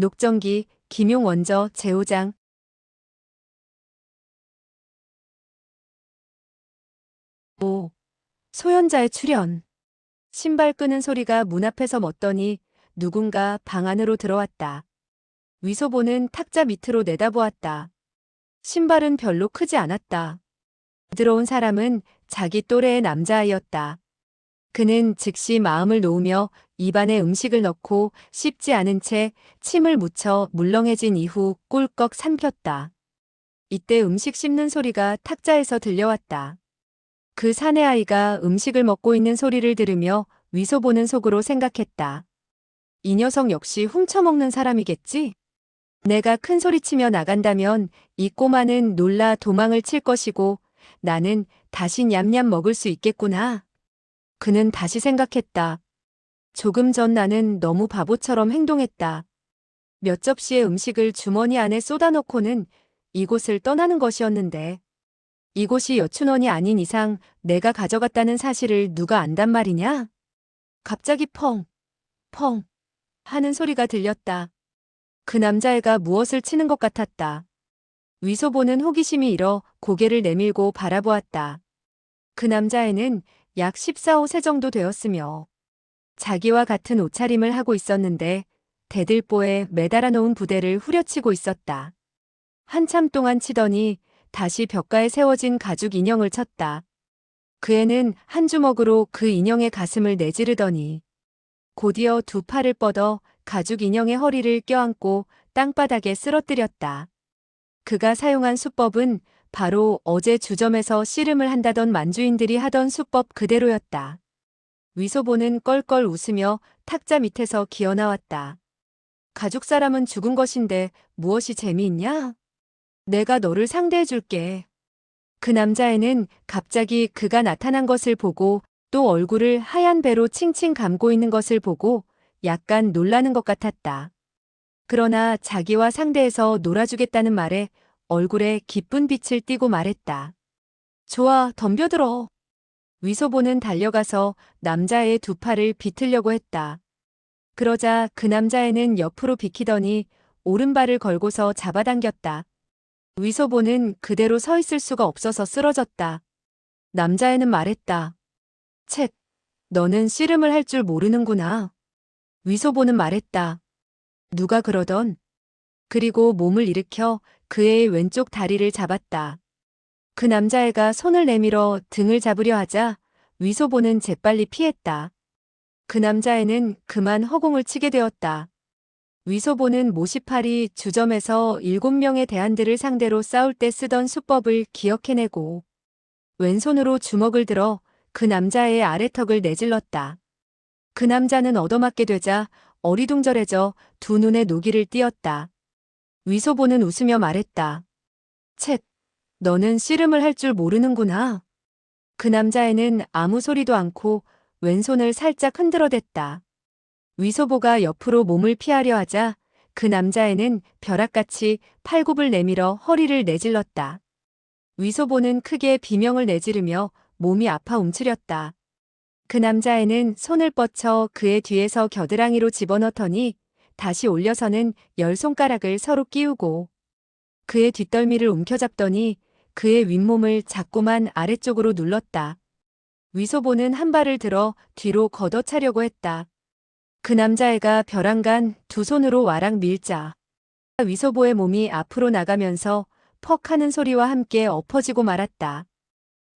녹정기, 김용원저, 제호장. 오, 소현자의 출현. 신발 끄는 소리가 문 앞에서 멎더니 누군가 방 안으로 들어왔다. 위소보는 탁자 밑으로 내다보았다. 신발은 별로 크지 않았다. 들어온 사람은 자기 또래의 남자아이였다. 그는 즉시 마음을 놓으며 입안에 음식을 넣고 씹지 않은 채 침을 묻혀 물렁해진 이후 꿀꺽 삼켰다. 이때 음식 씹는 소리가 탁자에서 들려왔다. 그 사내 아이가 음식을 먹고 있는 소리를 들으며 위소보는 속으로 생각했다. 이 녀석 역시 훔쳐먹는 사람이겠지? 내가 큰 소리치며 나간다면 이 꼬마는 놀라 도망을 칠 것이고 나는 다시 냠냠 먹을 수 있겠구나. 그는 다시 생각했다. 조금 전 나는 너무 바보처럼 행동했다. 몇 접시의 음식을 주머니 안에 쏟아넣고는 이곳을 떠나는 것이었는데 이곳이 여춘원이 아닌 이상 내가 가져갔다는 사실을 누가 안단 말이냐? 갑자기 펑, 펑 하는 소리가 들렸다. 그 남자애가 무엇을 치는 것 같았다. 위소보는 호기심이 일어 고개를 내밀고 바라보았다. 그 남자애는 약 14, 5세 정도 되었으며 자기와 같은 옷차림을 하고 있었는데 대들보에 매달아 놓은 부대를 후려치고 있었다. 한참 동안 치더니 다시 벽가에 세워진 가죽 인형을 쳤다. 그 애는 한 주먹으로 그 인형의 가슴을 내지르더니 곧이어 두 팔을 뻗어 가죽 인형의 허리를 껴안고 땅바닥에 쓰러뜨렸다. 그가 사용한 수법은 바로 어제 주점에서 씨름을 한다던 만주인들이 하던 수법 그대로였다. 위소보는 껄껄 웃으며 탁자 밑에서 기어나왔다. 가죽 사람은 죽은 것인데 무엇이 재미있냐? 내가 너를 상대해줄게. 그 남자애는 갑자기 그가 나타난 것을 보고 또 얼굴을 하얀 배로 칭칭 감고 있는 것을 보고 약간 놀라는 것 같았다. 그러나 자기와 상대해서 놀아주겠다는 말에 얼굴에 기쁜 빛을 띠고 말했다. 좋아, 덤벼들어. 위소보는 달려가서 남자애의 두 팔을 비틀려고 했다. 그러자 그 남자애는 옆으로 비키더니 오른발을 걸고서 잡아당겼다. 위소보는 그대로 서 있을 수가 없어서 쓰러졌다. 남자애는 말했다. 쳇, 너는 씨름을 할 줄 모르는구나. 위소보는 말했다. 누가 그러던? 그리고 몸을 일으켜 그 애의 왼쪽 다리를 잡았다. 그 남자애가 손을 내밀어 등을 잡으려 하자 위소보는 재빨리 피했다. 그 남자애는 그만 허공을 치게 되었다. 위소보는 모시팔이 주점에서 7명의 대한들을 상대로 싸울 때 쓰던 수법을 기억해내고 왼손으로 주먹을 들어 그 남자의 아래턱을 내질렀다. 그 남자는 얻어맞게 되자 어리둥절해져 두 눈에 노기를 띄었다. 위소보는 웃으며 말했다. 쳇, 너는 씨름을 할 줄 모르는구나. 그 남자애는 아무 소리도 않고 왼손을 살짝 흔들어댔다. 위소보가 옆으로 몸을 피하려 하자 그 남자애는 벼락같이 팔굽을 내밀어 허리를 내질렀다. 위소보는 크게 비명을 내지르며 몸이 아파 움츠렸다. 그 남자애는 손을 뻗쳐 그의 뒤에서 겨드랑이로 집어넣더니 다시 올려서는 10손가락을 서로 끼우고 그의 뒷덜미를 움켜잡더니 그의 윗몸을 자꾸만 아래쪽으로 눌렀다. 위소보는 한 발을 들어 뒤로 걷어차려고 했다. 그 남자애가 벼랑간 두 손으로 와락 밀자 위소보의 몸이 앞으로 나가면서 퍽 하는 소리와 함께 엎어지고 말았다.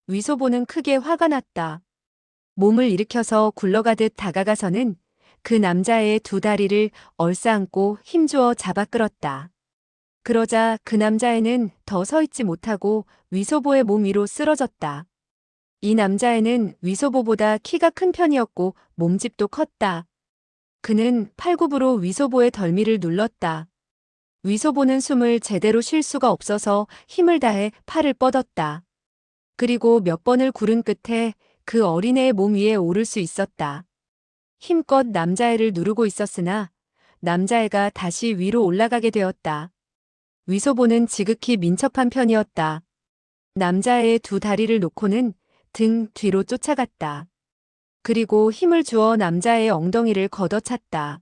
위소보는 크게 화가 났다. 몸을 일으켜서 굴러가듯 다가가서는 그 남자의 두 다리를 얼싸안고 힘주어 잡아 끌었다. 그러자 그 남자애는 더 서 있지 못하고 위소보의 몸 위로 쓰러졌다. 이 남자애는 위소보보다 키가 큰 편이었고 몸집도 컸다. 그는 팔굽으로 위소보의 덜미를 눌렀다. 위소보는 숨을 제대로 쉴 수가 없어서 힘을 다해 팔을 뻗었다. 그리고 몇 번을 구른 끝에 그 어린애의 몸 위에 오를 수 있었다. 힘껏 남자애를 누르고 있었으나 남자애가 다시 위로 올라가게 되었다. 위소보는 지극히 민첩한 편이었다. 남자애의 두 다리를 놓고는 등 뒤로 쫓아갔다. 그리고 힘을 주어 남자애의 엉덩이를 걷어찼다.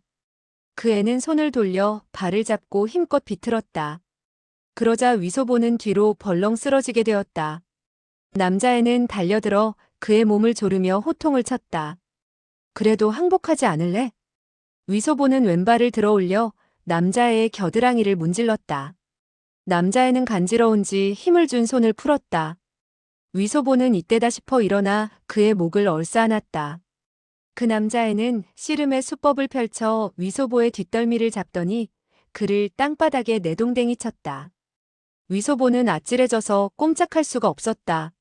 그 애는 손을 돌려 발을 잡고 힘껏 비틀었다. 그러자 위소보는 뒤로 벌렁 쓰러지게 되었다. 남자애는 달려들어 그의 몸을 조르며 호통을 쳤다. 그래도 항복하지 않을래? 위소보는 왼발을 들어 올려 남자애의 겨드랑이를 문질렀다. 남자애는 간지러운지 힘을 준 손을 풀었다. 위소보는 이때다 싶어 일어나 그의 목을 얼싸안았다. 그 남자애는 씨름의 수법을 펼쳐 위소보의 뒷덜미를 잡더니 그를 땅바닥에 내동댕이 쳤다. 위소보는 아찔해져서 꼼짝할 수가 없었다.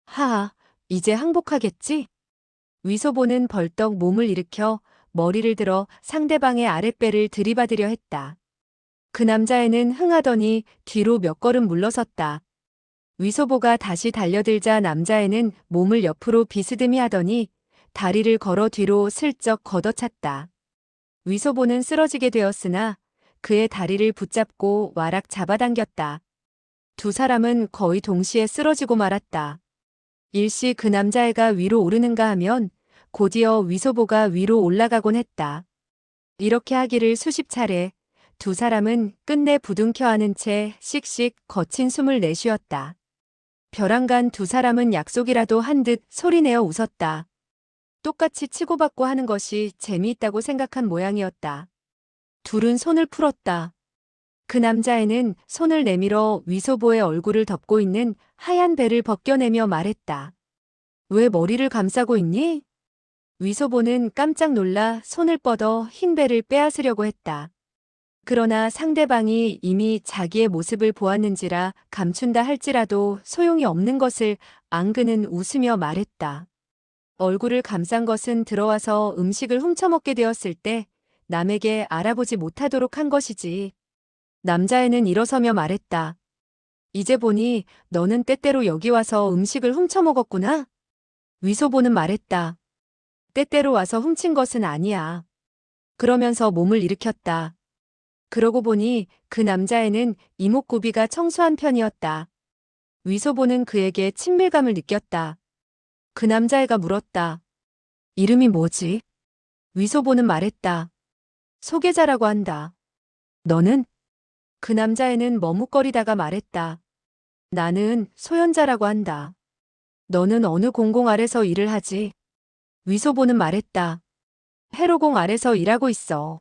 하하, 이제 항복하겠지? 위소보는 벌떡 몸을 일으켜 머리를 들어 상대방의 아랫배를 들이받으려 했다. 그 남자애는 흥하더니 뒤로 몇 걸음 물러섰다. 위소보가 다시 달려들자 남자애는 몸을 옆으로 비스듬히 하더니 다리를 걸어 뒤로 슬쩍 걷어찼다. 위소보는 쓰러지게 되었으나 그의 다리를 붙잡고 와락 잡아당겼다. 두 사람은 거의 동시에 쓰러지고 말았다. 일시 그 남자애가 위로 오르는가 하면 곧이어 위소보가 위로 올라가곤 했다. 이렇게 하기를 수십 차례 두 사람은 끝내 부둥켜 안은 채 씩씩 거친 숨을 내쉬었다. 벼랑간 두 사람은 약속이라도 한 듯 소리내어 웃었다. 똑같이 치고받고 하는 것이 재미있다고 생각한 모양이었다. 둘은 손을 풀었다. 그 남자애는 손을 내밀어 위소보의 얼굴을 덮고 있는 하얀 배를 벗겨내며 말했다. 왜 머리를 감싸고 있니? 위소보는 깜짝 놀라 손을 뻗어 흰 배를 빼앗으려고 했다. 그러나 상대방이 이미 자기의 모습을 보았는지라 감춘다 할지라도 소용이 없는 것을 앙그는 웃으며 말했다. 얼굴을 감싼 것은 들어와서 음식을 훔쳐먹게 되었을 때 남에게 알아보지 못하도록 한 것이지. 남자애는 일어서며 말했다. 이제 보니 너는 때때로 여기 와서 음식을 훔쳐먹었구나? 위소보는 말했다. 때때로 와서 훔친 것은 아니야. 그러면서 몸을 일으켰다. 그러고 보니 그 남자애는 이목구비가 청소한 편이었다. 위소보는 그에게 친밀감을 느꼈다. 그 남자애가 물었다. 이름이 뭐지? 위소보는 말했다. 소개자라고 한다. 너는? 그 남자애는 머뭇거리다가 말했다. 나는 소현자라고 한다. 너는 어느 공공 아래서 일을 하지? 위소보는 말했다. 해로공 아래서 일하고 있어.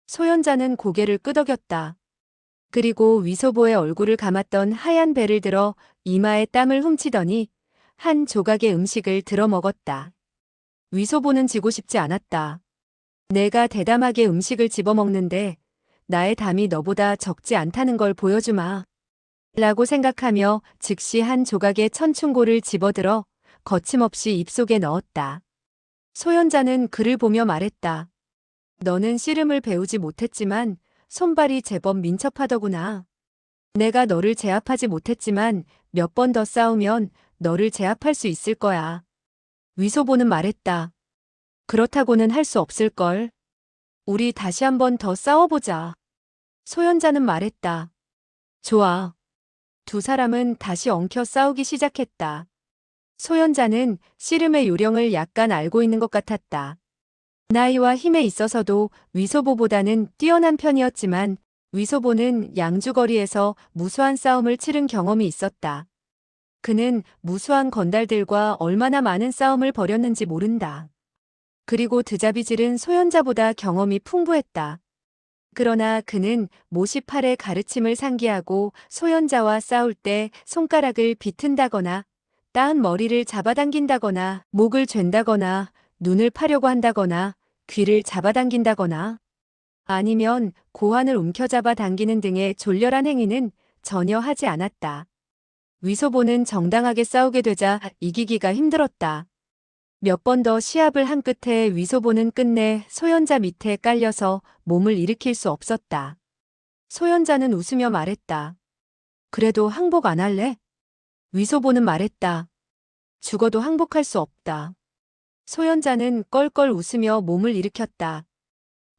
소현자는 고개를 끄덕였다. 그리고 위소보의 얼굴을 감았던 하얀 배를 들어 이마에 땀을 훔치더니 한 조각의 음식을 들어 먹었다. 위소보는 지고 싶지 않았다. 내가 대담하게 음식을 집어먹는데 나의 담이 너보다 적지 않다는 걸 보여주마. 라고 생각하며 즉시 한 조각의 천충고를 집어들어 거침없이 입속에 넣었다. 소현자는 그를 보며 말했다. 너는 씨름을 배우지 못했지만 손발이 제법 민첩하더구나. 내가 너를 제압하지 못했지만 몇 번 더 싸우면 너를 제압할 수 있을 거야. 위소보는 말했다. 그렇다고는 할 수 없을걸. 우리 다시 한 번 더 싸워보자. 소현자는 말했다. 좋아. 두 사람은 다시 엉켜 싸우기 시작했다. 소현자는 씨름의 요령을 약간 알고 있는 것 같았다. 나이와 힘에 있어서도 위소보보다는 뛰어난 편이었지만 위소보는 양주거리에서 무수한 싸움을 치른 경험이 있었다. 그는 무수한 건달들과 얼마나 많은 싸움을 벌였는지 모른다. 그리고 드자비질은 소현자보다 경험이 풍부했다. 그러나 그는 모시팔의 가르침을 상기하고 소현자와 싸울 때 손가락을 비튼다거나 따은 머리를 잡아당긴다거나 목을 잰다거나 눈을 파려고 한다거나 귀를 잡아당긴다거나 아니면 고환을 움켜잡아 당기는 등의 졸렬한 행위는 전혀 하지 않았다. 위소보는 정당하게 싸우게 되자 이기기가 힘들었다. 몇 번 더 시합을 한 끝에 위소보는 끝내 소현자 밑에 깔려서 몸을 일으킬 수 없었다. 소현자는 웃으며 말했다. 그래도 항복 안 할래? 위소보는 말했다. 죽어도 항복할 수 없다. 소현자는 껄껄 웃으며 몸을 일으켰다.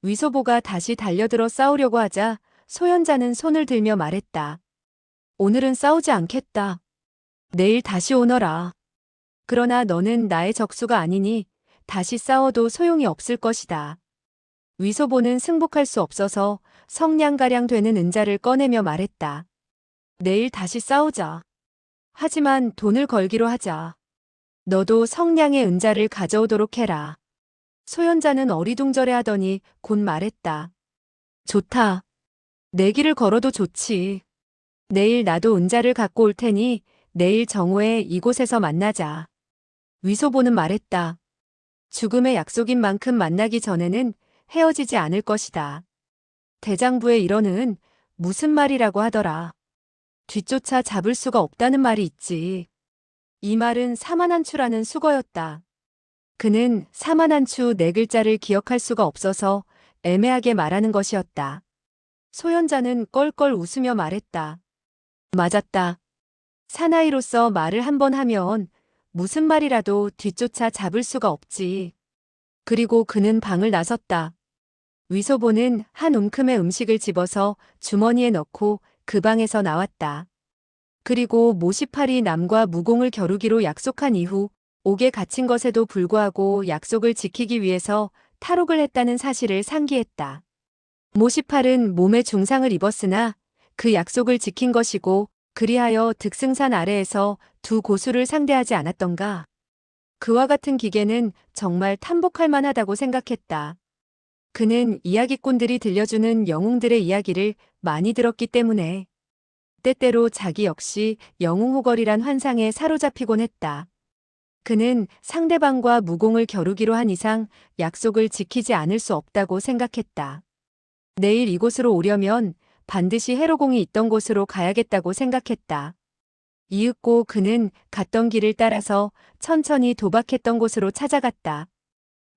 위소보가 다시 달려들어 싸우려고 하자 소현자는 손을 들며 말했다. 오늘은 싸우지 않겠다. 내일 다시 오너라. 그러나 너는 나의 적수가 아니니 다시 싸워도 소용이 없을 것이다. 위소보는 승복할 수 없어서 성냥가량 되는 은자를 꺼내며 말했다. 내일 다시 싸우자. 하지만 돈을 걸기로 하자. 너도 성냥의 은자를 가져오도록 해라. 소현자는 어리둥절해하더니 곧 말했다. 좋다. 내 길을 걸어도 좋지. 내일 나도 은자를 갖고 올 테니 내일 정오에 이곳에서 만나자. 위소보는 말했다. 죽음의 약속인 만큼 만나기 전에는 헤어지지 않을 것이다. 대장부의 일언은 무슨 말이라고 하더라. 뒤쫓아 잡을 수가 없다는 말이 있지. 이 말은 사만한추라는 수거였다. 그는 사만한추 네 글자를 기억할 수가 없어서 애매하게 말하는 것이었다. 소현자는 껄껄 웃으며 말했다. 맞았다. 사나이로서 말을 한 번 하면 무슨 말이라도 뒤쫓아 잡을 수가 없지. 그리고 그는 방을 나섰다. 위소보는 한 움큼의 음식을 집어서 주머니에 넣고 그 방에서 나왔다. 그리고 모시팔이 남과 무공을 겨루기로 약속한 이후 옥에 갇힌 것에도 불구하고 약속을 지키기 위해서 탈옥을 했다는 사실을 상기했다. 모시팔은 몸에 중상을 입었으나 그 약속을 지킨 것이고 그리하여 득승산 아래에서 두 고수를 상대하지 않았던가. 그와 같은 기계는 정말 탐복할 만하다고 생각했다. 그는 이야기꾼들이 들려주는 영웅들의 이야기를 많이 들었기 때문에 때때로 자기 역시 영웅호걸이란 환상에 사로잡히곤 했다. 그는 상대방과 무공을 겨루기로 한 이상 약속을 지키지 않을 수 없다고 생각했다. 내일 이곳으로 오려면 반드시 해로공이 있던 곳으로 가야겠다고 생각했다. 이윽고 그는 갔던 길을 따라서 천천히 도박했던 곳으로 찾아갔다.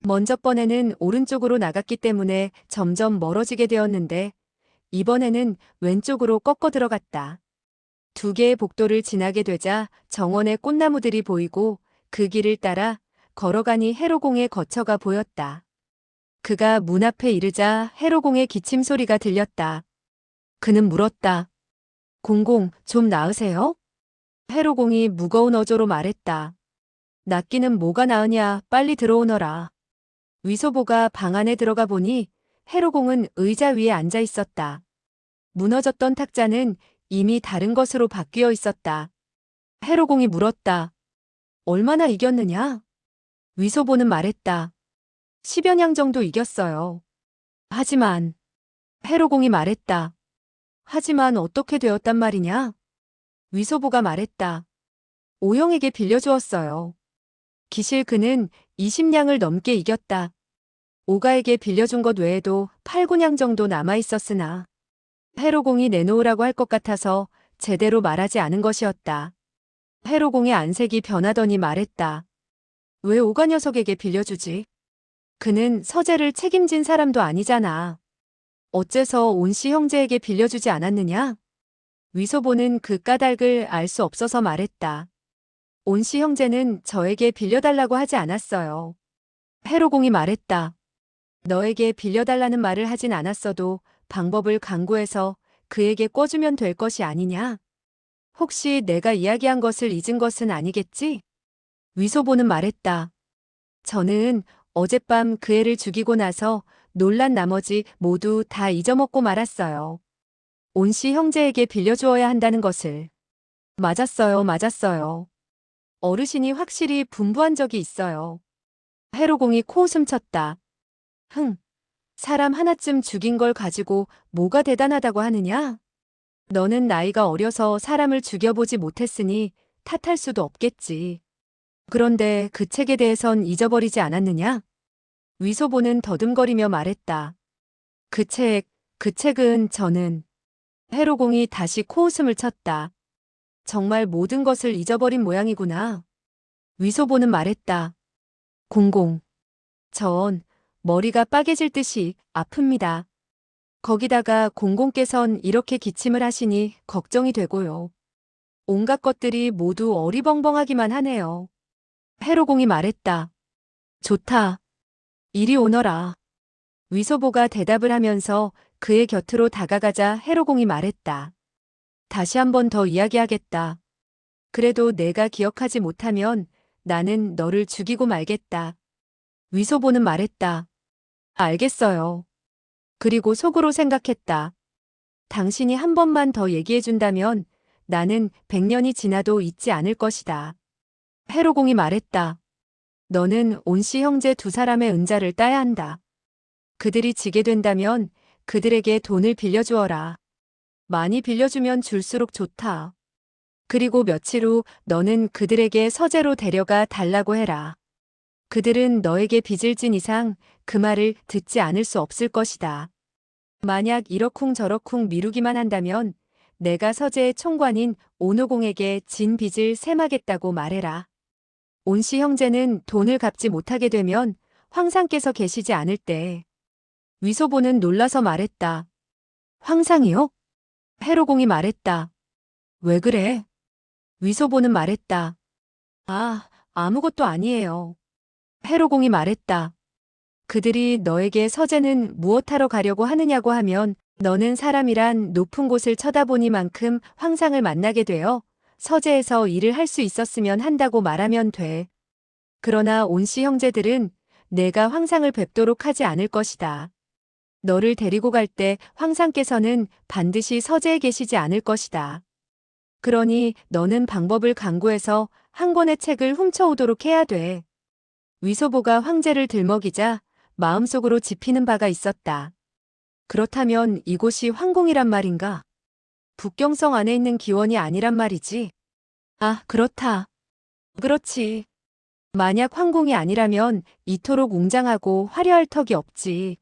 먼저 번에는 오른쪽으로 나갔기 때문에 점점 멀어지게 되었는데 이번에는 왼쪽으로 꺾어 들어갔다. 두 개의 복도를 지나게 되자 정원의 꽃나무들이 보이고 그 길을 따라 걸어가니 해로공의 거처가 보였다. 그가 문 앞에 이르자 해로공의 기침 소리가 들렸다. 그는 물었다. 공공, 좀 나으세요? 해로공이 무거운 어조로 말했다. 낫기는 뭐가 나으냐, 빨리 들어오너라. 위소보가 방 안에 들어가 보니 해로공은 의자 위에 앉아 있었다. 무너졌던 탁자는 이미 다른 것으로 바뀌어 있었다. 해로공이 물었다. 얼마나 이겼느냐? 위소보는 말했다. 10여 냥 정도 이겼어요. 하지만, 해로공이 말했다. 하지만 어떻게 되었단 말이냐? 위소보가 말했다. 오영에게 빌려주었어요. 기실 그는 20냥을 넘게 이겼다. 오가에게 빌려준 것 외에도 8, 9냥 정도 남아있었으나 해로공이 내놓으라고 할 것 같아서 제대로 말하지 않은 것이었다. 해로공의 안색이 변하더니 말했다. 왜 오가 녀석에게 빌려주지? 그는 서재를 책임진 사람도 아니잖아. 어째서 온씨 형제에게 빌려주지 않았느냐? 위소보는 그 까닭을 알 수 없어서 말했다. 온씨 형제는 저에게 빌려달라고 하지 않았어요. 해로공이 말했다. 너에게 빌려달라는 말을 하진 않았어도 방법을 강구해서 그에게 꿔주면 될 것이 아니냐? 혹시 내가 이야기한 것을 잊은 것은 아니겠지? 위소보는 말했다. 저는 어젯밤 그 애를 죽이고 나서 놀란 나머지 모두 다 잊어먹고 말았어요. 온씨 형제에게 빌려주어야 한다는 것을. 맞았어요, 맞았어요. 어르신이 확실히 분부한 적이 있어요. 해로공이 코웃음 쳤다. 흥, 사람 하나쯤 죽인 걸 가지고 뭐가 대단하다고 하느냐? 너는 나이가 어려서 사람을 죽여보지 못했으니 탓할 수도 없겠지. 그런데 그 책에 대해선 잊어버리지 않았느냐? 위소보는 더듬거리며 말했다. 그 책은 저는. 해로공이 다시 코웃음을 쳤다. 정말 모든 것을 잊어버린 모양이구나. 위소보는 말했다. 공공. 전 머리가 빠개질 듯이 아픕니다. 거기다가 공공께선 이렇게 기침을 하시니 걱정이 되고요. 온갖 것들이 모두 어리벙벙하기만 하네요. 해로공이 말했다. 좋다. 이리 오너라. 위소보가 대답을 하면서 그의 곁으로 다가가자 해로공이 말했다. 다시 한 번 더 이야기하겠다. 그래도 내가 기억하지 못하면 나는 너를 죽이고 말겠다. 위소보는 말했다. 알겠어요. 그리고 속으로 생각했다. 당신이 한 번만 더 얘기해준다면 나는 100년이 지나도 잊지 않을 것이다. 해로공이 말했다. 너는 온씨 형제 두 사람의 은자를 따야 한다. 그들이 지게 된다면 그들에게 돈을 빌려주어라. 많이 빌려주면 줄수록 좋다. 그리고 며칠 후 너는 그들에게 서재로 데려가 달라고 해라. 그들은 너에게 빚을 진 이상 그 말을 듣지 않을 수 없을 것이다. 만약 이러쿵저러쿵 미루기만 한다면 내가 서재의 총관인 온호공에게 진 빚을 셈하겠다고 말해라. 온씨 형제는 돈을 갚지 못하게 되면 황상께서 계시지 않을 때. 위소보는 놀라서 말했다. 황상이요? 해로공이 말했다. 왜 그래? 위소보는 말했다. 아, 아무것도 아니에요. 해로공이 말했다. 그들이 너에게 서재는 무엇하러 가려고 하느냐고 하면 너는 사람이란 높은 곳을 쳐다보니만큼 황상을 만나게 되어 서재에서 일을 할 수 있었으면 한다고 말하면 돼. 그러나 온씨 형제들은 내가 황상을 뵙도록 하지 않을 것이다. 너를 데리고 갈 때 황상께서는 반드시 서재에 계시지 않을 것이다. 그러니 너는 방법을 강구해서 한 권의 책을 훔쳐오도록 해야 돼. 위소보가 황제를 들먹이자 마음속으로 짚히는 바가 있었다. 그렇다면 이곳이 황궁이란 말인가? 북경성 안에 있는 기원이 아니란 말이지. 아, 그렇다. 그렇지. 만약 황궁이 아니라면 이토록 웅장하고 화려할 턱이 없지.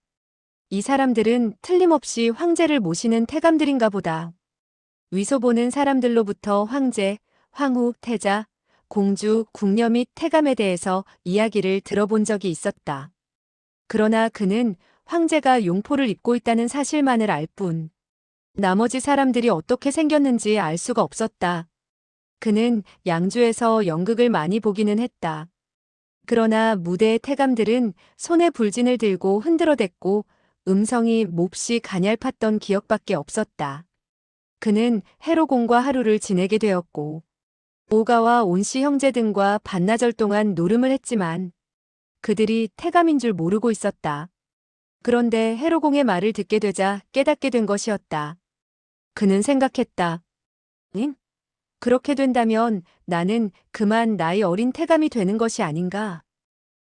이 사람들은 틀림없이 황제를 모시는 태감들인가 보다. 위소보는 사람들로부터 황제, 황후, 태자, 공주, 궁녀 및 태감에 대해서 이야기를 들어본 적이 있었다. 그러나 그는 황제가 용포를 입고 있다는 사실만을 알 뿐, 나머지 사람들이 어떻게 생겼는지 알 수가 없었다. 그는 양주에서 연극을 많이 보기는 했다. 그러나 무대의 태감들은 손에 불진을 들고 흔들어댔고 음성이 몹시 가냘팠던 기억밖에 없었다. 그는 해로공과 하루를 지내게 되었고 오가와 온씨 형제 등과 반나절 동안 노름을 했지만 그들이 태감인 줄 모르고 있었다. 그런데 해로공의 말을 듣게 되자 깨닫게 된 것이었다. 그는 생각했다. 응? 그렇게 된다면 나는 그만 나이 어린 태감이 되는 것이 아닌가?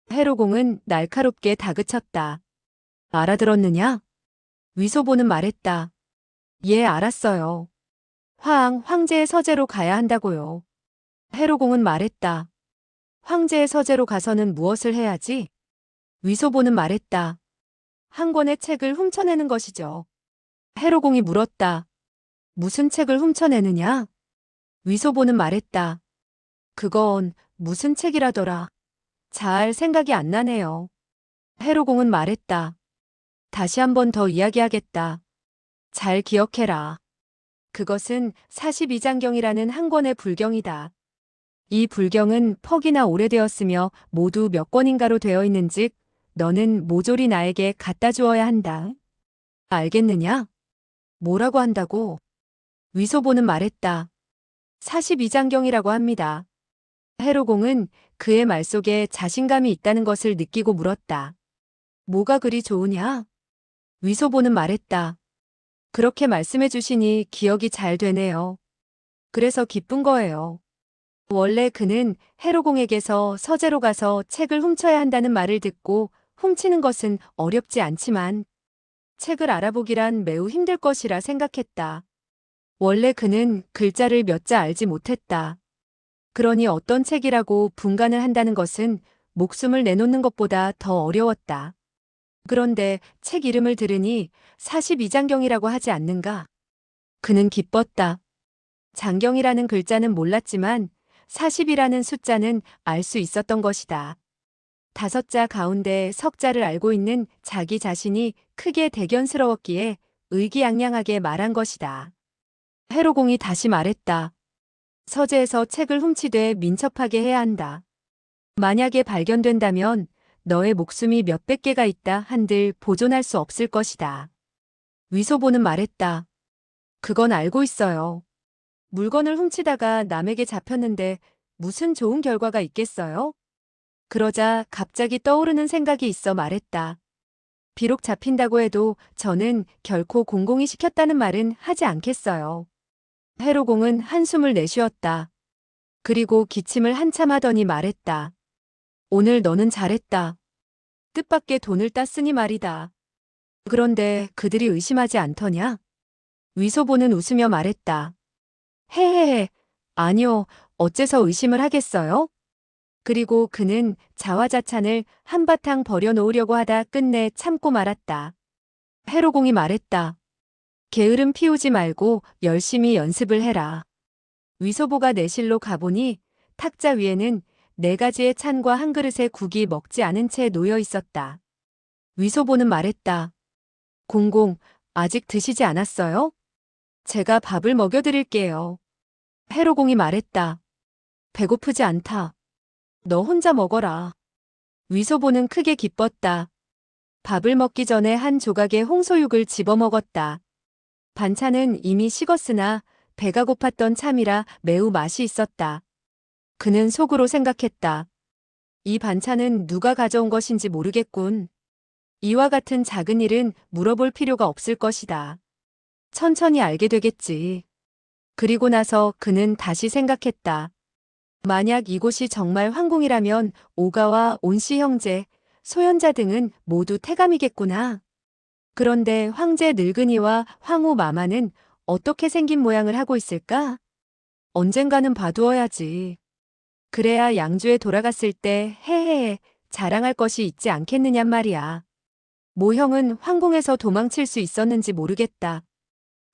해로공은 날카롭게 다그쳤다. 알아들었느냐? 위소보는 말했다. 예, 알았어요. 황제의 서재로 가야 한다고요. 해로공은 말했다. 황제의 서재로 가서는 무엇을 해야지? 위소보는 말했다. 한 권의 책을 훔쳐내는 것이죠. 해로공이 물었다. 무슨 책을 훔쳐내느냐? 위소보는 말했다. 그건 무슨 책이라더라. 잘 생각이 안 나네요. 해로공은 말했다. 다시 한 번 더 이야기하겠다. 잘 기억해라. 그것은 42장경이라는 한 권의 불경이다. 이 불경은 퍽이나 오래되었으며 모두 몇 권인가로 되어 있는즉 너는 모조리 나에게 갖다 주어야 한다. 알겠느냐? 뭐라고 한다고? 위소보는 말했다. 42장경이라고 합니다. 해로공은 그의 말 속에 자신감이 있다는 것을 느끼고 물었다. 뭐가 그리 좋으냐? 위소보는 말했다. 그렇게 말씀해 주시니 기억이 잘 되네요. 그래서 기쁜 거예요. 원래 그는 해로공에게서 서재로 가서 책을 훔쳐야 한다는 말을 듣고 훔치는 것은 어렵지 않지만 책을 알아보기란 매우 힘들 것이라 생각했다. 원래 그는 글자를 몇 자 알지 못했다. 그러니 어떤 책이라고 분간을 한다는 것은 목숨을 내놓는 것보다 더 어려웠다. 그런데 책 이름을 들으니 42장경이라고 하지 않는가? 그는 기뻤다. 장경이라는 글자는 몰랐지만 40이라는 숫자는 알 수 있었던 것이다. 5자 가운데 석자를 알고 있는 자기 자신이 크게 대견스러웠기에 의기양양하게 말한 것이다. 해로공이 다시 말했다. 서재에서 책을 훔치되 민첩하게 해야 한다. 만약에 발견된다면 너의 목숨이 몇백 개가 있다 한들 보존할 수 없을 것이다. 위소보는 말했다. 그건 알고 있어요. 물건을 훔치다가 남에게 잡혔는데 무슨 좋은 결과가 있겠어요? 그러자 갑자기 떠오르는 생각이 있어 말했다. 비록 잡힌다고 해도 저는 결코 공공이 시켰다는 말은 하지 않겠어요. 해로공은 한숨을 내쉬었다. 그리고 기침을 한참 하더니 말했다. 오늘 너는 잘했다. 뜻밖의 돈을 땄으니 말이다. 그런데 그들이 의심하지 않더냐? 위소보는 웃으며 말했다. 헤헤헤, 아니요, 어째서 의심을 하겠어요? 그리고 그는 자화자찬을 한바탕 버려놓으려고 하다 끝내 참고 말았다. 해로공이 말했다. 게으름 피우지 말고 열심히 연습을 해라. 위소보가 내실로 가보니 탁자 위에는 4가지의 찬과 한 그릇의 국이 먹지 않은 채 놓여 있었다. 위소보는 말했다. 공공, 아직 드시지 않았어요? 제가 밥을 먹여드릴게요. 해로공이 말했다. 배고프지 않다. 너 혼자 먹어라. 위소보는 크게 기뻤다. 밥을 먹기 전에 한 조각의 홍소육을 집어먹었다. 반찬은 이미 식었으나 배가 고팠던 참이라 매우 맛이 있었다. 그는 속으로 생각했다. 이 반찬은 누가 가져온 것인지 모르겠군. 이와 같은 작은 일은 물어볼 필요가 없을 것이다. 천천히 알게 되겠지. 그리고 나서 그는 다시 생각했다. 만약 이곳이 정말 황궁이라면 오가와 온씨 형제, 소현자 등은 모두 태감이겠구나. 그런데 황제 늙은이와 황후 마마는 어떻게 생긴 모양을 하고 있을까? 언젠가는 봐두어야지. 그래야 양주에 돌아갔을 때 헤헤헤 자랑할 것이 있지 않겠느냔 말이야. 모형은 황궁에서 도망칠 수 있었는지 모르겠다.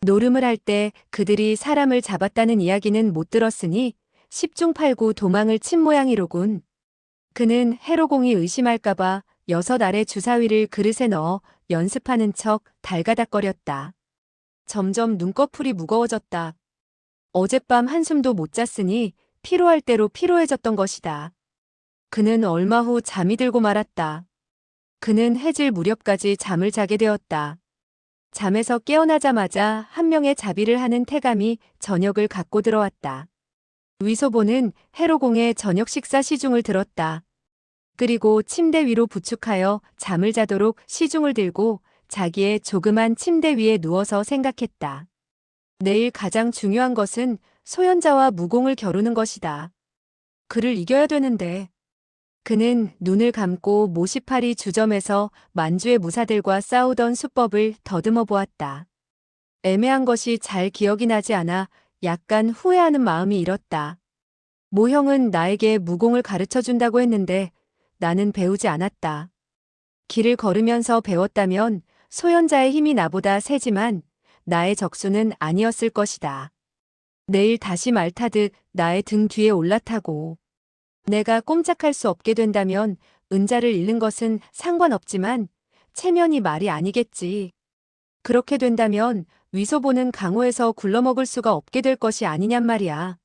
노름을 할 때 그들이 사람을 잡았다는 이야기는 못 들었으니 10중 8구 도망을 친 모양이로군. 그는 해로공이 의심할까봐 6알의 주사위를 그릇에 넣어 연습하는 척 달가닥거렸다. 점점 눈꺼풀이 무거워졌다. 어젯밤 한숨도 못 잤으니 피로할 대로 피로해졌던 것이다. 그는 얼마 후 잠이 들고 말았다. 그는 해질 무렵까지 잠을 자게 되었다. 잠에서 깨어나자마자 한 명의 자비를 하는 태감이 저녁을 갖고 들어왔다. 위소보는 해로공의 저녁 식사 시중을 들었다. 그리고 침대 위로 부축하여 잠을 자도록 시중을 들고 자기의 조그만 침대 위에 누워서 생각했다. 내일 가장 중요한 것은 소현자와 무공을 겨루는 것이다. 그를 이겨야 되는데. 그는 눈을 감고 모시파리 주점에서 만주의 무사들과 싸우던 수법을 더듬어 보았다. 애매한 것이 잘 기억이 나지 않아 약간 후회하는 마음이 일었다. 모형은 나에게 무공을 가르쳐 준다고 했는데 나는 배우지 않았다. 길을 걸으면서 배웠다면 소현자의 힘이 나보다 세지만 나의 적수는 아니었을 것이다. 내일 다시 말 타듯 나의 등 뒤에 올라타고 내가 꼼짝할 수 없게 된다면 은자를 잃는 것은 상관없지만 체면이 말이 아니겠지. 그렇게 된다면 위소보는 강호에서 굴러먹을 수가 없게 될 것이 아니냔 말이야.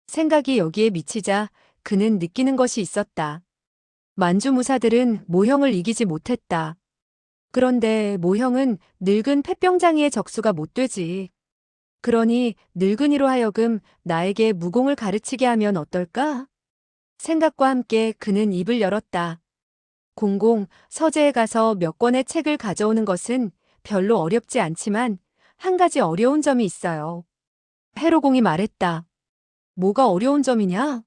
생각이 여기에 미치자 그는 느끼는 것이 있었다. 만주무사들은 모형을 이기지 못했다. 그런데 모형은 늙은 폐병장이의 적수가 못 되지. 그러니 늙은이로 하여금 나에게 무공을 가르치게 하면 어떨까? 생각과 함께 그는 입을 열었다. 공공, 서재에 가서 몇 권의 책을 가져오는 것은 별로 어렵지 않지만 한 가지 어려운 점이 있어요. 해로공이 말했다. 뭐가 어려운 점이냐?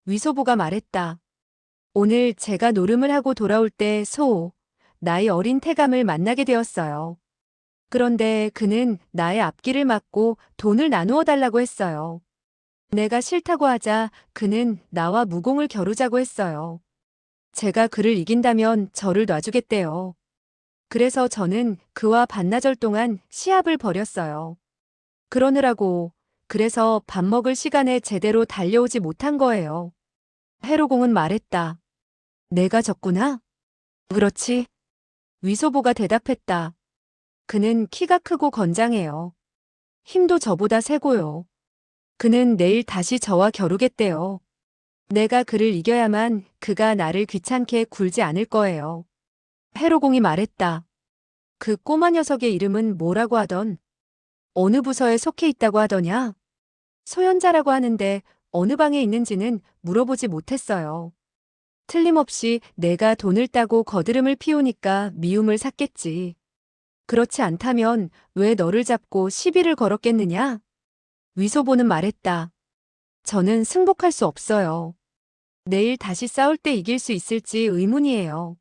위소보가 말했다. 오늘 제가 노름을 하고 돌아올 때 나이 어린 태감을 만나게 되었어요. 그런데 그는 나의 앞길을 막고 돈을 나누어 달라고 했어요. 내가 싫다고 하자 그는 나와 무공을 겨루자고 했어요. 제가 그를 이긴다면 저를 놔주겠대요. 그래서 저는 그와 반나절 동안 시합을 벌였어요. 그래서 밥 먹을 시간에 제대로 달려오지 못한 거예요. 해로공은 말했다. 내가 졌구나? 그렇지. 위소보가 대답했다. 그는 키가 크고 건장해요. 힘도 저보다 세고요. 그는 내일 다시 저와 겨루겠대요. 내가 그를 이겨야만 그가 나를 귀찮게 굴지 않을 거예요. 해로공이 말했다. 그 꼬마 녀석의 이름은 뭐라고 하던? 어느 부서에 속해 있다고 하더냐? 소현자라고 하는데 어느 방에 있는지는 물어보지 못했어요. 틀림없이 내가 돈을 따고 거드름을 피우니까 미움을 샀겠지. 그렇지 않다면 왜 너를 잡고 시비를 걸었겠느냐? 위소보는 말했다. 저는 승복할 수 없어요. 내일 다시 싸울 때 이길 수 있을지 의문이에요.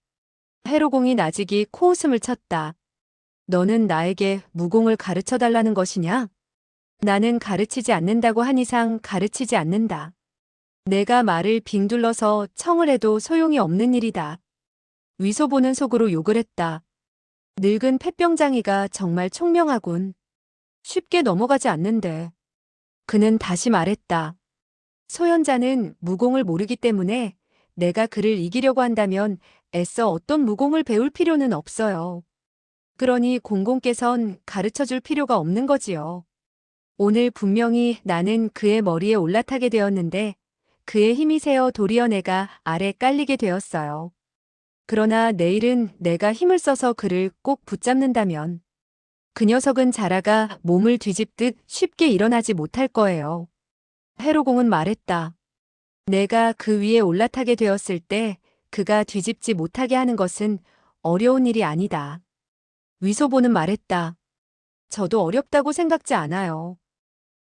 해로공이 나직이 코웃음을 쳤다. 너는 나에게 무공을 가르쳐 달라는 것이냐? 나는 가르치지 않는다고 한 이상 가르치지 않는다. 내가 말을 빙 둘러서 청을 해도 소용이 없는 일이다. 위소보는 속으로 욕을 했다. 늙은 폐병장이가 정말 총명하군. 쉽게 넘어가지 않는데. 그는 다시 말했다. 소현자는 무공을 모르기 때문에 내가 그를 이기려고 한다면 애써 어떤 무공을 배울 필요는 없어요. 그러니 공공께선 가르쳐줄 필요가 없는 거지요. 오늘 분명히 나는 그의 머리에 올라타게 되었는데 그의 힘이 세어 도리어 내가 아래 깔리게 되었어요. 그러나 내일은 내가 힘을 써서 그를 꼭 붙잡는다면 그 녀석은 자라가 몸을 뒤집듯 쉽게 일어나지 못할 거예요. 해로공은 말했다. 내가 그 위에 올라타게 되었을 때 그가 뒤집지 못하게 하는 것은 어려운 일이 아니다. 위소보는 말했다. 저도 어렵다고 생각지 않아요.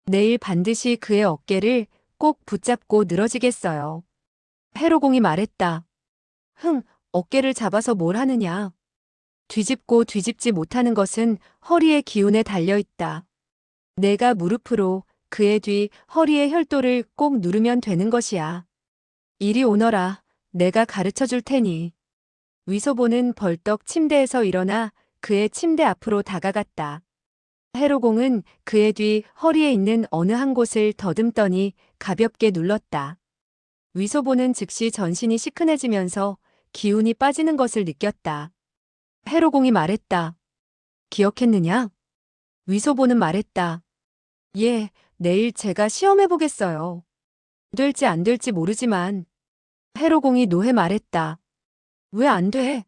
내일 반드시 그의 어깨를 꼭 붙잡고 늘어지겠어요. 해로공이 말했다. 어깨를 잡아서 뭘 하느냐. 뒤집고 뒤집지 못하는 것은 허리의 기운에 달려 있다. 내가 무릎으로 그의 뒤 허리의 혈도를 꼭 누르면 되는 것이야. 이리 오너라. 내가 가르쳐 줄 테니. 위소보는 벌떡 침대에서 일어나 그의 침대 앞으로 다가갔다. 해로공은 그의 뒤 허리에 있는 어느 한 곳을 더듬더니 가볍게 눌렀다. 위소보는 즉시 전신이 시큰해지면서 기운이 빠지는 것을 느꼈다. 해로공이 말했다. 기억했느냐? 위소보는 말했다. 예, 내일 제가 시험해보겠어요. 될지 안 될지 모르지만. 해로공이 노해 말했다. 왜 안 돼?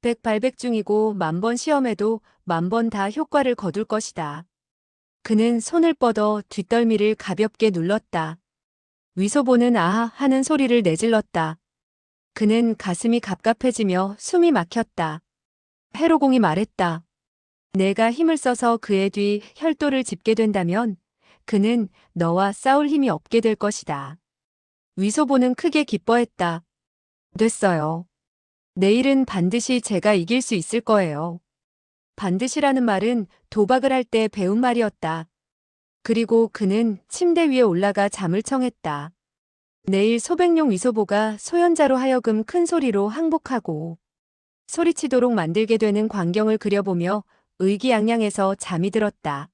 백발백중이고 만번 시험해도 만번 다 효과를 거둘 것이다. 그는 손을 뻗어 뒷덜미를 가볍게 눌렀다. 위소보는 아하 하는 소리를 내질렀다. 그는 가슴이 갑갑해지며 숨이 막혔다. 해로공이 말했다. 내가 힘을 써서 그의 뒤 혈도를 짚게 된다면 그는 너와 싸울 힘이 없게 될 것이다. 위소보는 크게 기뻐했다. 됐어요. 내일은 반드시 제가 이길 수 있을 거예요. 반드시라는 말은 도박을 할 때 배운 말이었다. 그리고 그는 침대 위에 올라가 잠을 청했다. 내일 소백룡 위소보가 소현자로 하여금 큰 소리로 항복하고 소리치도록 만들게 되는 광경을 그려보며 의기양양해서 잠이 들었다.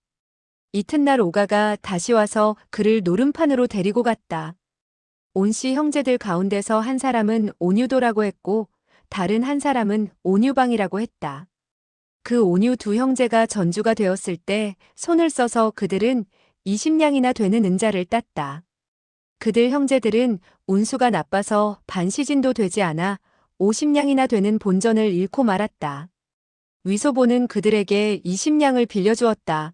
이튿날 오가가 다시 와서 그를 노름판으로 데리고 갔다. 온씨 형제들 가운데서 한 사람은 온유도라고 했고 다른 한 사람은 온유방이라고 했다. 그 온유 두 형제가 전주가 되었을 때 손을 써서 그들은 20냥이나 되는 은자를 땄다. 그들 형제들은 운수가 나빠서 반시진도 되지 않아 50냥이나 되는 본전을 잃고 말았다. 위소보는 그들에게 20냥을 빌려주었다.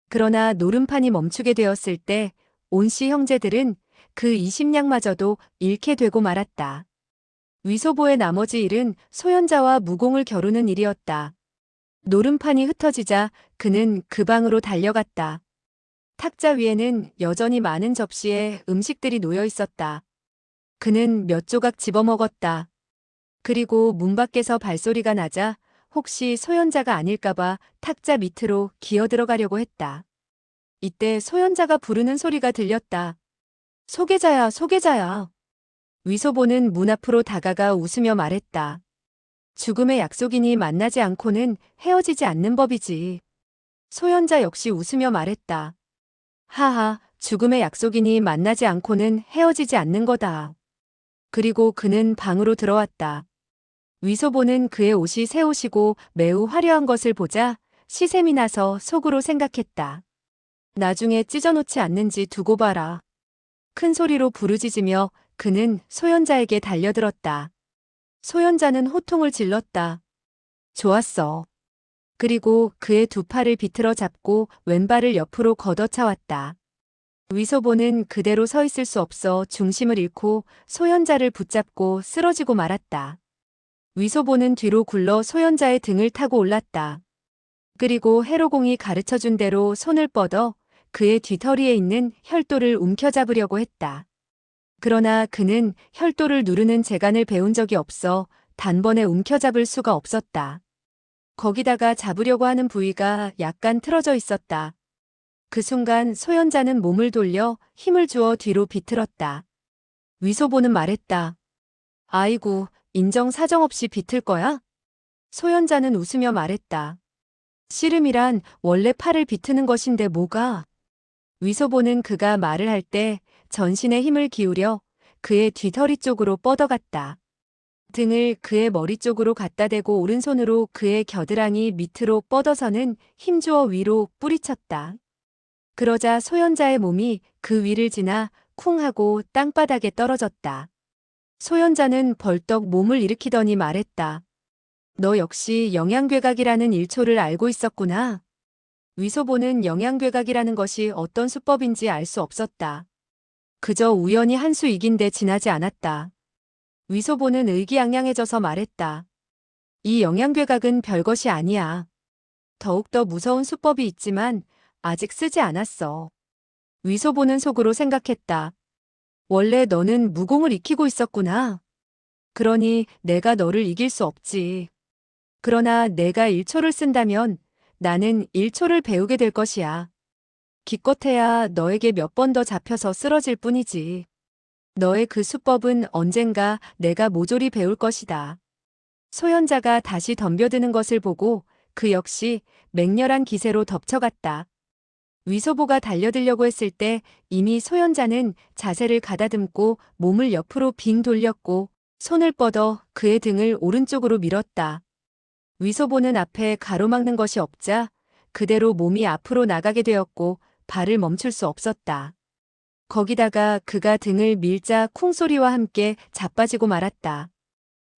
그러나 노름판이 멈추게 되었을 때 온씨 형제들은 그 20냥마저도 잃게 되고 말았다. 위소보의 나머지 일은 소현자와 무공을 겨루는 일이었다. 노름판이 흩어지자 그는 그 방으로 달려갔다. 탁자 위에는 여전히 많은 접시에 음식들이 놓여 있었다. 그는 몇 조각 집어먹었다. 그리고 문 밖에서 발소리가 나자 혹시 소현자가 아닐까봐 탁자 밑으로 기어 들어가려고 했다. 이때 소현자가 부르는 소리가 들렸다. 소계자야, 소계자야. 위소보는 문 앞으로 다가가 웃으며 말했다. 죽음의 약속이니 만나지 않고는 헤어지지 않는 법이지. 소현자 역시 웃으며 말했다. 하하, 죽음의 약속이니 만나지 않고는 헤어지지 않는 거다. 그리고 그는 방으로 들어왔다. 위소보는 그의 옷이 새 옷이고 매우 화려한 것을 보자 시샘이 나서 속으로 생각했다. 나중에 찢어놓지 않는지 두고 봐라. 큰 소리로 부르짖으며 그는 소현자에게 달려들었다. 소현자는 호통을 질렀다. 좋았어. 그리고 그의 두 팔을 비틀어 잡고 왼발을 옆으로 걷어차왔다. 위소보는 그대로 서 있을 수 없어 중심을 잃고 소현자를 붙잡고 쓰러지고 말았다. 위소보는 뒤로 굴러 소현자의 등을 타고 올랐다. 그리고 해로공이 가르쳐준 대로 손을 뻗어 그의 뒤터리에 있는 혈도를 움켜잡으려고 했다. 그러나 그는 혈도를 누르는 재간을 배운 적이 없어 단번에 움켜잡을 수가 없었다. 거기다가 잡으려고 하는 부위가 약간 틀어져 있었다. 그 순간 소현자는 몸을 돌려 힘을 주어 뒤로 비틀었다. 위소보는 말했다. 아이고, 인정 사정없이 비틀 거야? 소현자는 웃으며 말했다. 씨름이란 원래 팔을 비트는 것인데 뭐가? 위소보는 그가 말을 할 때 전신에 힘을 기울여 그의 뒤터리 쪽으로 뻗어갔다. 등을 그의 머리 쪽으로 갖다 대고 오른손으로 그의 겨드랑이 밑으로 뻗어서는 힘주어 위로 뿌리쳤다. 그러자 소현자의 몸이 그 위를 지나 쿵 하고 땅바닥에 떨어졌다. 소현자는 벌떡 몸을 일으키더니 말했다. 너 역시 영양괴각이라는 일초를 알고 있었구나. 위소보는 영양괴각이라는 것이 어떤 수법인지 알 수 없었다. 그저 우연히 한 수 이긴 데 지나지 않았다. 위소보는 의기양양해져서 말했다. 이 영양괴각은 별것이 아니야. 더욱더 무서운 수법이 있지만 아직 쓰지 않았어. 위소보는 속으로 생각했다. 원래 너는 무공을 익히고 있었구나. 그러니 내가 너를 이길 수 없지. 그러나 내가 1초를 쓴다면 나는 1초를 배우게 될 것이야. 기껏해야 너에게 몇 번 더 잡혀서 쓰러질 뿐이지. 너의 그 수법은 언젠가 내가 모조리 배울 것이다. 소현자가 다시 덤벼드는 것을 보고 그 역시 맹렬한 기세로 덮쳐갔다. 위소보가 달려들려고 했을 때 이미 소현자는 자세를 가다듬고 몸을 옆으로 빙 돌렸고 손을 뻗어 그의 등을 오른쪽으로 밀었다. 위소보는 앞에 가로막는 것이 없자 그대로 몸이 앞으로 나가게 되었고 발을 멈출 수 없었다. 거기다가 그가 등을 밀자 쿵소리와 함께 자빠지고 말았다.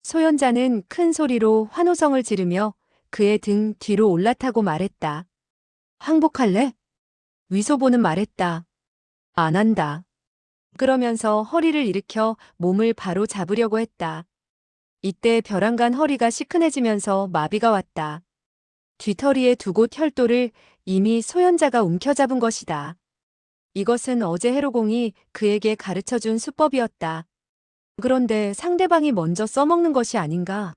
소현자는 큰 소리로 환호성을 지르며 그의 등 뒤로 올라타고 말했다. 항복할래? 위소보는 말했다. 안 한다. 그러면서 허리를 일으켜 몸을 바로 잡으려고 했다. 이때 벼랑간 허리가 시큰해지면서 마비가 왔다. 뒤터리의 두 곳 혈도를 이미 소현자가 움켜잡은 것이다. 이것은 어제 해로공이 그에게 가르쳐준 수법이었다. 그런데 상대방이 먼저 써먹는 것이 아닌가.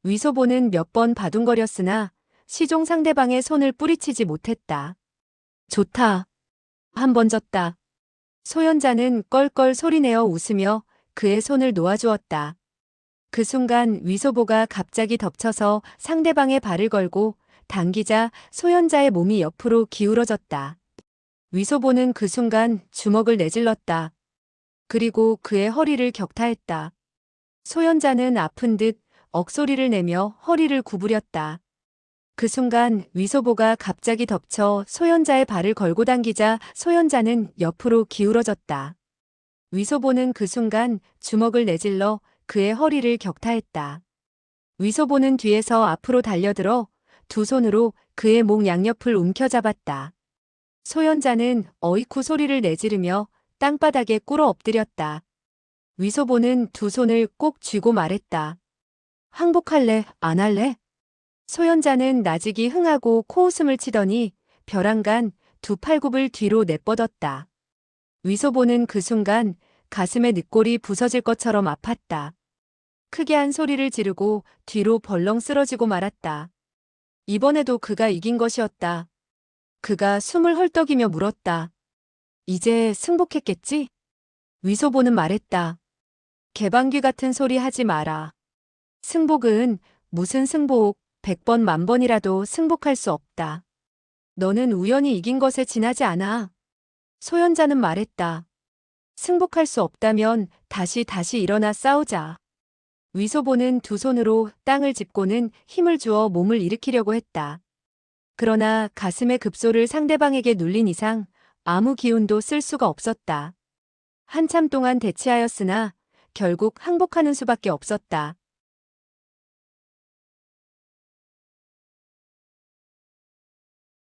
위소보는 몇 번 바둥거렸으나 시종 상대방의 손을 뿌리치지 못했다. 좋다. 한 번 졌다. 소현자는 껄껄 소리내어 웃으며 그의 손을 놓아주었다. 그 순간 위소보가 갑자기 덮쳐서 상대방의 발을 걸고 당기자 소현자의 몸이 옆으로 기울어졌다. 위소보는 그 순간 주먹을 내질렀다. 그리고 그의 허리를 격타했다. 소현자는 아픈 듯 억소리를 내며 허리를 구부렸다. 그 순간 위소보가 갑자기 덮쳐 소현자의 발을 걸고 당기자 소현자는 옆으로 기울어졌다. 위소보는 그 순간 주먹을 내질러 그의 허리를 격타했다. 위소보는 뒤에서 앞으로 달려들어 두 손으로 그의 목 양옆을 움켜잡았다. 소현자는 어이쿠 소리를 내지르며 땅바닥에 꿇어 엎드렸다. 위소보는 두 손을 꼭 쥐고 말했다. 항복할래, 안 할래? 소현자는 나직이 흥하고 코웃음을 치더니 벼랑간 두 팔굽을 뒤로 내뻗었다. 위소보는 그 순간 가슴에 늑골이 부서질 것처럼 아팠다. 크게 한 소리를 지르고 뒤로 벌렁 쓰러지고 말았다. 이번에도 그가 이긴 것이었다. 그가 숨을 헐떡이며 물었다. 이제 승복했겠지? 위소보는 말했다. 개방귀 같은 소리 하지 마라. 승복은 무슨 승복, 100번 만번이라도 승복할 수 없다. 너는 우연히 이긴 것에 지나지 않아. 소현자는 말했다. 승복할 수 없다면 다시 일어나 싸우자. 위소보는 두 손으로 땅을 짚고는 힘을 주어 몸을 일으키려고 했다. 그러나 가슴의 급소를 상대방에게 눌린 이상 아무 기운도 쓸 수가 없었다. 한참 동안 대치하였으나 결국 항복하는 수밖에 없었다.